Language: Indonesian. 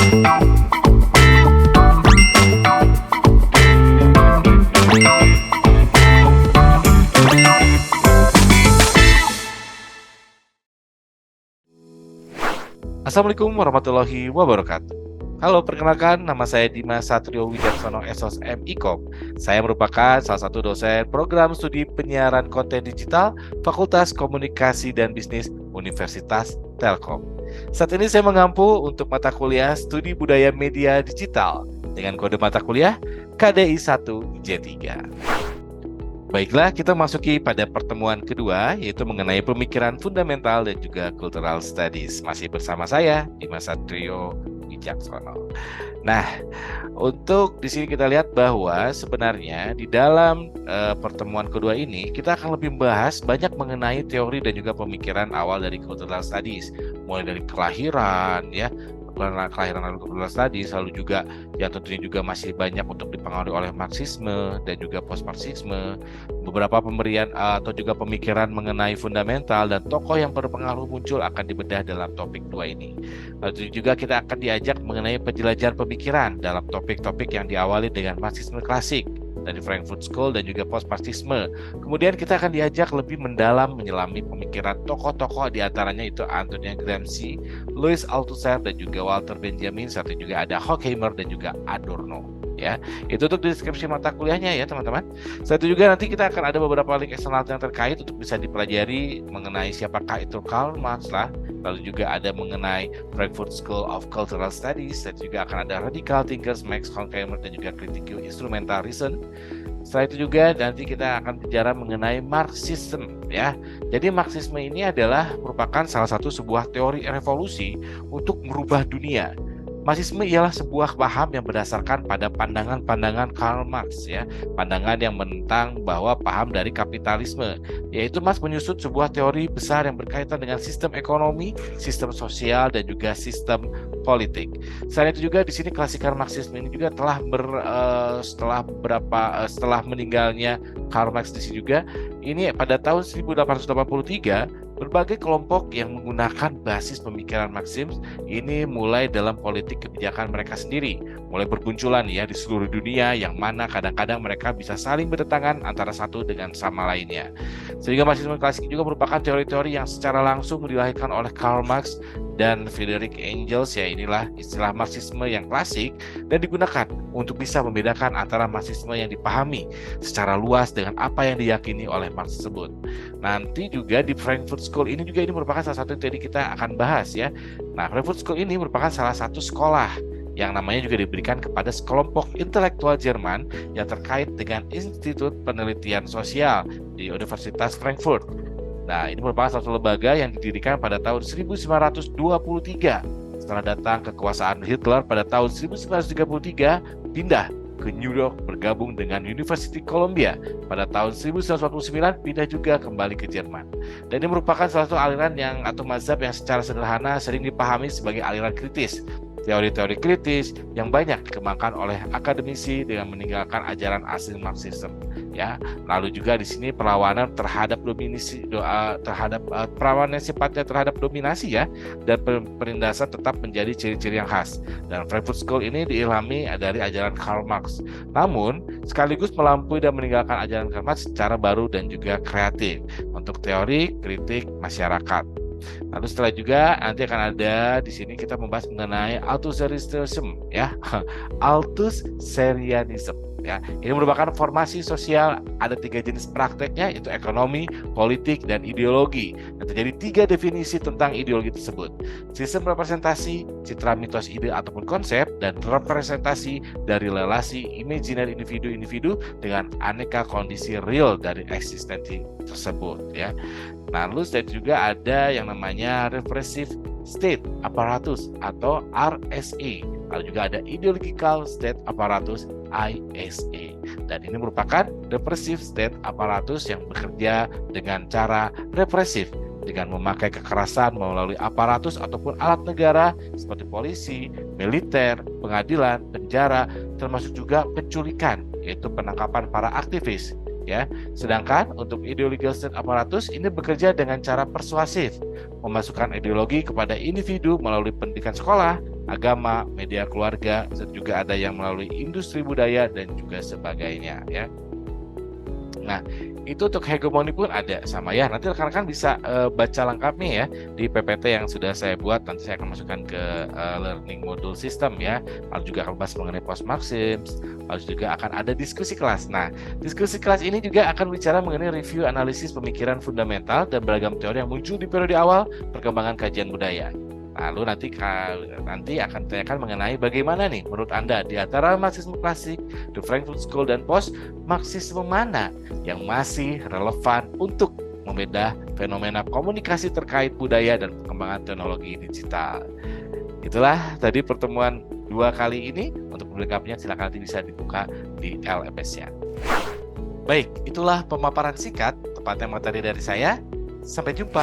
Assalamualaikum warahmatullahi wabarakatuh. Halo, perkenalkan nama saya Dimas Satrio Wijaksono SOSM IKOM. Saya merupakan salah satu dosen program studi penyiaran konten digital Fakultas Komunikasi dan Bisnis Universitas Telkom. Saat ini saya mengampu untuk mata kuliah Studi Budaya Media Digital dengan kode mata kuliah KDI 1 J3. Baiklah, kita masuki pada pertemuan kedua, yaitu mengenai pemikiran fundamental dan juga cultural studies. Masih bersama saya, Dimas Satrio Wijaksono. Nah, untuk di sini kita lihat bahwa sebenarnya di dalam pertemuan kedua ini, kita akan lebih membahas banyak mengenai teori dan juga pemikiran awal dari cultural studies. Mulai dari kelahiran, lalu cultural studies, lalu juga yang tentunya juga masih banyak untuk dipengaruhi oleh Marxisme dan juga post-Marxisme, beberapa pemberian atau juga pemikiran mengenai fundamental dan tokoh yang berpengaruh muncul akan dibedah dalam topik 2 ini. Lalu juga kita akan diajak mengenai penjelajahan pemikiran dalam topik-topik yang diawali dengan Marxisme klasik dari Frankfurt School dan juga post-Marxisme. Kemudian kita akan diajak lebih mendalam menyelami pemikiran tokoh-tokoh, di antaranya itu Antoine Gramsci, Louis Althusser dan juga Walter Benjamin, serta juga ada Horkheimer dan juga Adorno. Ya, itu untuk deskripsi mata kuliahnya ya teman-teman. Setelah itu juga nanti kita akan ada beberapa link eksternal yang terkait untuk bisa dipelajari mengenai siapakah itu Karl Marx lah. Lalu juga ada mengenai Frankfurt School of Cultural Studies, dan juga akan ada Radical Thinkers Max Horkheimer dan juga Kritik Instrumental Reason. Setelah itu juga nanti kita akan bicara mengenai Marxisme ya. Jadi Marxisme ini adalah merupakan salah satu sebuah teori revolusi untuk merubah dunia. Marxisme ialah sebuah paham yang berdasarkan pada pandangan-pandangan Karl Marx ya, pandangan yang menentang bahwa paham dari kapitalisme, yaitu Marx menyusun sebuah teori besar yang berkaitan dengan sistem ekonomi, sistem sosial dan juga sistem politik. Selain itu juga di sini klasikal Marxisme ini juga telah setelah meninggalnya Karl Marx di sini juga, ini pada tahun 1883 berbagai kelompok yang menggunakan basis pemikiran Marxisme ini mulai dalam politik kebijakan mereka sendiri, mulai bermunculan ya di seluruh dunia, yang mana kadang-kadang mereka bisa saling bertentangan antara satu dengan sama lainnya. Sehingga Marxisme klasik juga merupakan teori-teori yang secara langsung dilahirkan oleh Karl Marx dan Friedrich Engels ya. Inilah istilah Marxisme yang klasik dan digunakan untuk bisa membedakan antara Marxisme yang dipahami secara luas dengan apa yang diyakini oleh Marx tersebut. Nanti juga di Frankfurt School ini juga merupakan salah satu yang tadi kita akan bahas ya. Nah, Frankfurt School ini merupakan salah satu sekolah yang namanya juga diberikan kepada sekelompok intelektual Jerman yang terkait dengan Institut Penelitian Sosial di Universitas Frankfurt. Nah, ini merupakan satu lembaga yang didirikan pada tahun 1923. Setelah datang kekuasaan Hitler pada tahun 1933, pindah ke New York bergabung dengan University Columbia. Pada tahun 1949 pindah juga kembali ke Jerman. Dan ini merupakan salah satu aliran atau mazhab yang secara sederhana sering dipahami sebagai aliran kritis. Teori-teori kritis yang banyak dikembangkan oleh akademisi dengan meninggalkan ajaran asli Marxisme ya. Lalu juga di sini perlawanan terhadap perlawanan sifatnya terhadap dominasi ya, dan penindasan tetap menjadi ciri-ciri yang khas. Dan Frankfurt School ini diilhami dari ajaran Karl Marx, namun sekaligus melampaui dan meninggalkan ajaran Karl Marx secara baru dan juga kreatif untuk teori kritik masyarakat. Lalu setelah juga nanti akan ada di sini kita membahas mengenai Althusserism ya, Althusserianism ya. Ini merupakan formasi sosial, ada 3 jenis prakteknya, yaitu ekonomi, politik, dan ideologi. Dan terjadi 3 definisi tentang ideologi tersebut: sistem representasi, citra mitos ide ataupun konsep, dan representasi dari relasi imajiner individu-individu dengan aneka kondisi real dari eksistensi tersebut ya. Nah, lalu setelah juga ada yang namanya repressive state apparatus atau RSA. Lalu juga ada ideological state apparatus ISA. Dan ini merupakan repressive state apparatus yang bekerja dengan cara represif dengan memakai kekerasan melalui aparatus ataupun alat negara seperti polisi, militer, pengadilan, penjara, termasuk juga penculikan, yaitu penangkapan para aktivis. Ya, sedangkan untuk ideological state apparatus ini bekerja dengan cara persuasif, memasukkan ideologi kepada individu melalui pendidikan sekolah, agama, media keluarga, dan juga ada yang melalui industri budaya dan juga sebagainya ya. Nah, itu untuk hegemoni pun ada sama ya. Nanti rekan-rekan bisa baca lengkapnya ya di PPT yang sudah saya buat. Nanti saya akan masukkan ke learning module system ya. Lalu juga akan bahas mengenai post-Marxism. Lalu juga akan ada diskusi kelas. Nah, diskusi kelas ini juga akan bicara mengenai review analisis pemikiran fundamental dan beragam teori yang muncul di periode awal perkembangan kajian budaya. Lalu nanti akan ditanyakan mengenai bagaimana nih menurut Anda di antara Marxisme klasik, The Frankfurt School, dan post-Marxisme mana yang masih relevan untuk membedah fenomena komunikasi terkait budaya dan perkembangan teknologi digital. Itulah tadi pertemuan 2 kali ini. Untuk lengkapnya silakan nanti bisa dibuka di LMS-nya. Baik, itulah pemaparan singkat tepatnya materi dari saya. Sampai jumpa.